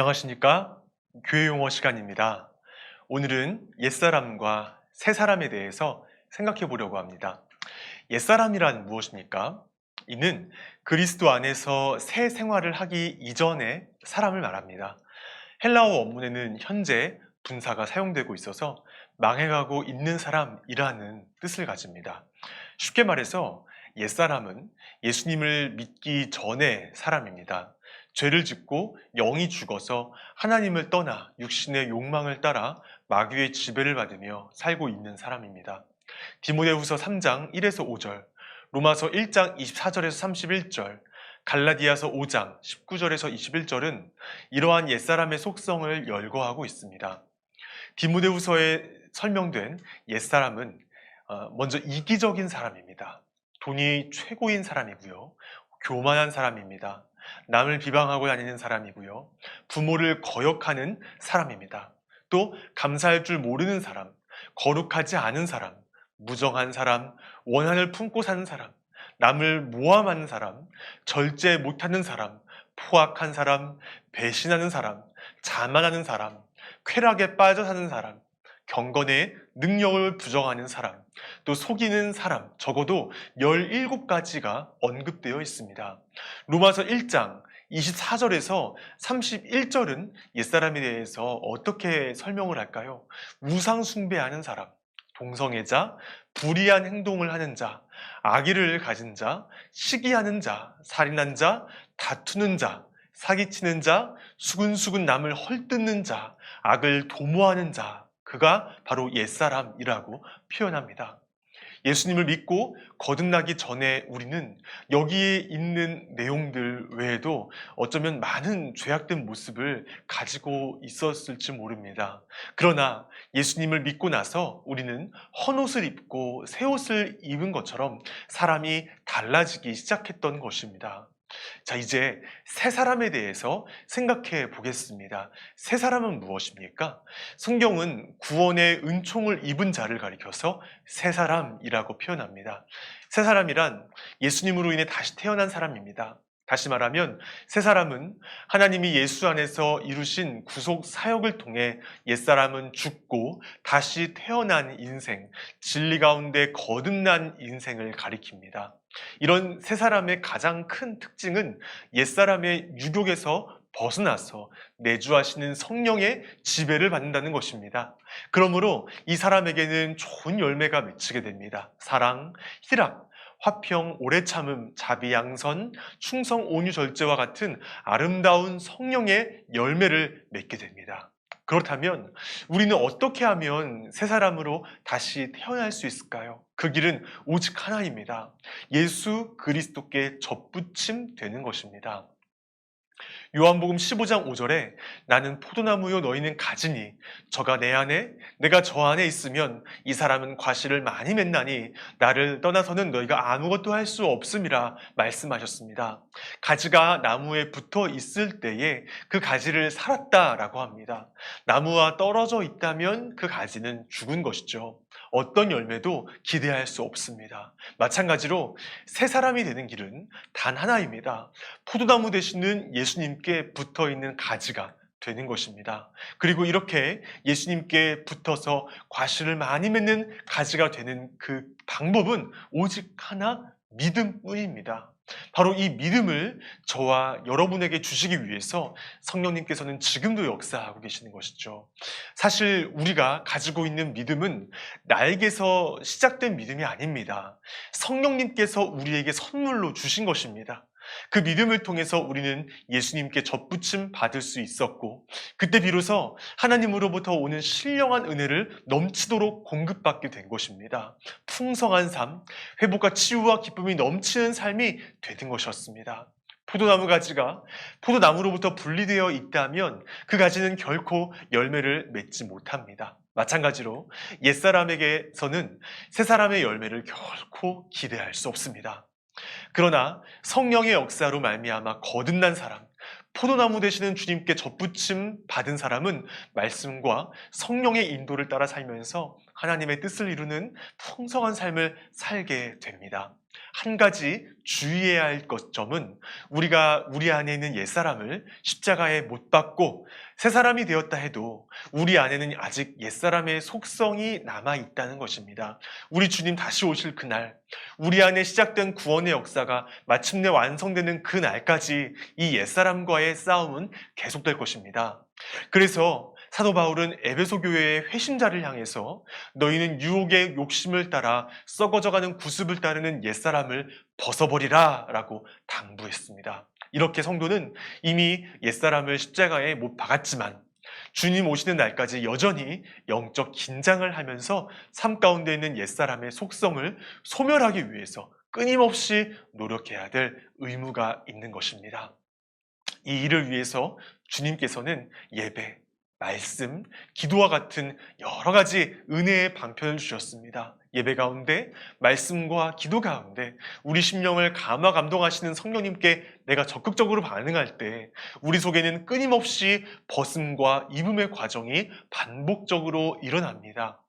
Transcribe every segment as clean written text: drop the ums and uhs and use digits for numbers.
안녕하십니까? 교회 용어 시간입니다. 오늘은 옛사람과 새사람에 대해서 생각해 보려고 합니다. 옛사람이란 무엇입니까? 이는 그리스도 안에서 새 생활을 하기 이전의 사람을 말합니다. 헬라어 원문에는 현재 분사가 사용되고 있어서 망해가고 있는 사람이라는 뜻을 가집니다. 쉽게 말해서 옛사람은 예수님을 믿기 전의 사람입니다. 죄를 짓고 영이 죽어서 하나님을 떠나 육신의 욕망을 따라 마귀의 지배를 받으며 살고 있는 사람입니다. 디모데후서 3장 1에서 5절, 로마서 1장 24절에서 31절, 갈라디아서 5장 19절에서 21절은 이러한 옛사람의 속성을 열거하고 있습니다. 디모데후서에 설명된 옛사람은 먼저 이기적인 사람입니다. 돈이 최고인 사람이고요. 교만한 사람입니다. 남을 비방하고 다니는 사람이고요. 부모를 거역하는 사람입니다. 또 감사할 줄 모르는 사람, 거룩하지 않은 사람, 무정한 사람, 원한을 품고 사는 사람, 남을 모함하는 사람, 절제 못하는 사람, 포악한 사람, 배신하는 사람, 자만하는 사람, 쾌락에 빠져 사는 사람, 경건의 능력을 부정하는 사람, 또 속이는 사람, 적어도 17가지가 언급되어 있습니다. 로마서 1장 24절에서 31절은 옛사람에 대해서 어떻게 설명을 할까요? 우상 숭배하는 사람, 동성애자, 불의한 행동을 하는 자, 악의를 가진 자, 시기하는 자, 살인한 자, 다투는 자, 사기치는 자, 수근수근 남을 헐뜯는 자, 악을 도모하는 자, 그가 바로 옛사람이라고 표현합니다. 예수님을 믿고 거듭나기 전에 우리는 여기에 있는 내용들 외에도 어쩌면 많은 죄악된 모습을 가지고 있었을지 모릅니다. 그러나 예수님을 믿고 나서 우리는 헌옷을 입고 새 옷을 입은 것처럼 사람이 달라지기 시작했던 것입니다. 자, 이제 새 사람에 대해서 생각해 보겠습니다. 새 사람은 무엇입니까? 성경은 구원의 은총을 입은 자를 가리켜서 새 사람이라고 표현합니다. 새 사람이란 예수님으로 인해 다시 태어난 사람입니다. 다시 말하면 새 사람은 하나님이 예수 안에서 이루신 구속 사역을 통해 옛사람은 죽고 다시 태어난 인생, 진리 가운데 거듭난 인생을 가리킵니다. 이런 새 사람의 가장 큰 특징은 옛사람의 유혹에서 벗어나서 내주하시는 성령의 지배를 받는다는 것입니다. 그러므로 이 사람에게는 좋은 열매가 맺히게 됩니다. 사랑, 희락, 화평, 오래 참음, 자비, 양선, 충성, 온유, 절제와 같은 아름다운 성령의 열매를 맺게 됩니다. 그렇다면 우리는 어떻게 하면 새 사람으로 다시 태어날 수 있을까요? 그 길은 오직 하나입니다. 예수 그리스도께 접붙임 되는 것입니다. 요한복음 15장 5절에 나는 포도나무요 너희는 가지니 저가 내 안에 내가 저 안에 있으면 이 사람은 과실을 많이 맺나니 나를 떠나서는 너희가 아무것도 할 수 없음이라 말씀하셨습니다. 가지가 나무에 붙어 있을 때에 그 가지를 살았다라고 합니다. 나무와 떨어져 있다면 그 가지는 죽은 것이죠. 어떤 열매도 기대할 수 없습니다. 마찬가지로 새 사람이 되는 길은 단 하나입니다. 포도나무 되시는 예수님께 붙어 있는 가지가 되는 것입니다. 그리고 이렇게 예수님께 붙어서 과실을 많이 맺는 가지가 되는 그 방법은 오직 하나, 믿음뿐입니다. 바로 이 믿음을 저와 여러분에게 주시기 위해서 성령님께서는 지금도 역사하고 계시는 것이죠. 사실 우리가 가지고 있는 믿음은 나에게서 시작된 믿음이 아닙니다. 성령님께서 우리에게 선물로 주신 것입니다. 그 믿음을 통해서 우리는 예수님께 접붙임 받을 수 있었고, 그때 비로소 하나님으로부터 오는 신령한 은혜를 넘치도록 공급받게 된 것입니다. 풍성한 삶, 회복과 치유와 기쁨이 넘치는 삶이 되는 것이었습니다. 포도나무 가지가 포도나무로부터 분리되어 있다면 그 가지는 결코 열매를 맺지 못합니다. 마찬가지로 옛사람에게서는 새사람의 열매를 결코 기대할 수 없습니다. 그러나 성령의 역사로 말미암아 거듭난 사람, 포도나무 되시는 주님께 접붙임 받은 사람은 말씀과 성령의 인도를 따라 살면서 하나님의 뜻을 이루는 풍성한 삶을 살게 됩니다. 한 가지 주의해야 할 점은 우리가 우리 안에 있는 옛사람을 십자가에 못 박고 새 사람이 되었다 해도 우리 안에는 아직 옛사람의 속성이 남아 있다는 것입니다. 우리 주님 다시 오실 그날, 우리 안에 시작된 구원의 역사가 마침내 완성되는 그날까지 이 옛사람과의 싸움은 계속될 것입니다. 그래서 사도 바울은 에베소 교회의 회심자를 향해서 너희는 유혹의 욕심을 따라 썩어져가는 구습을 따르는 옛사람을 벗어버리라 라고 당부했습니다. 이렇게 성도는 이미 옛사람을 십자가에 못 박았지만 주님 오시는 날까지 여전히 영적 긴장을 하면서 삶 가운데 있는 옛사람의 속성을 소멸하기 위해서 끊임없이 노력해야 될 의무가 있는 것입니다. 이 일을 위해서 주님께서는 예배, 말씀, 기도와 같은 여러 가지 은혜의 방편을 주셨습니다. 예배 가운데, 말씀과 기도 가운데 우리 심령을 감화 감동하시는 성령님께 내가 적극적으로 반응할 때 우리 속에는 끊임없이 벗음과 입음의 과정이 반복적으로 일어납니다.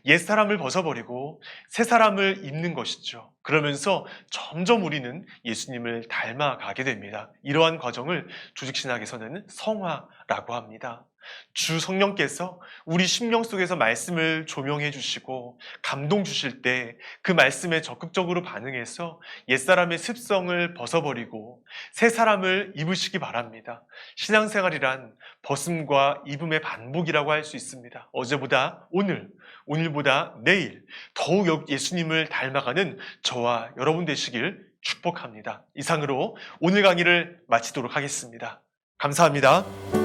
옛사람을 벗어버리고 새 사람을 입는 것이죠. 그러면서 점점 우리는 예수님을 닮아가게 됩니다. 이러한 과정을 조직신학에서는 성화라고 합니다. 주 성령께서 우리 심령 속에서 말씀을 조명해 주시고 감동 주실 때 그 말씀에 적극적으로 반응해서 옛사람의 습성을 벗어버리고 새 사람을 입으시기 바랍니다. 신앙생활이란 벗음과 입음의 반복이라고 할 수 있습니다. 어제보다 오늘, 오늘보다 내일 더욱 예수님을 닮아가는 저와 여러분 되시길 축복합니다. 이상으로 오늘 강의를 마치도록 하겠습니다. 감사합니다.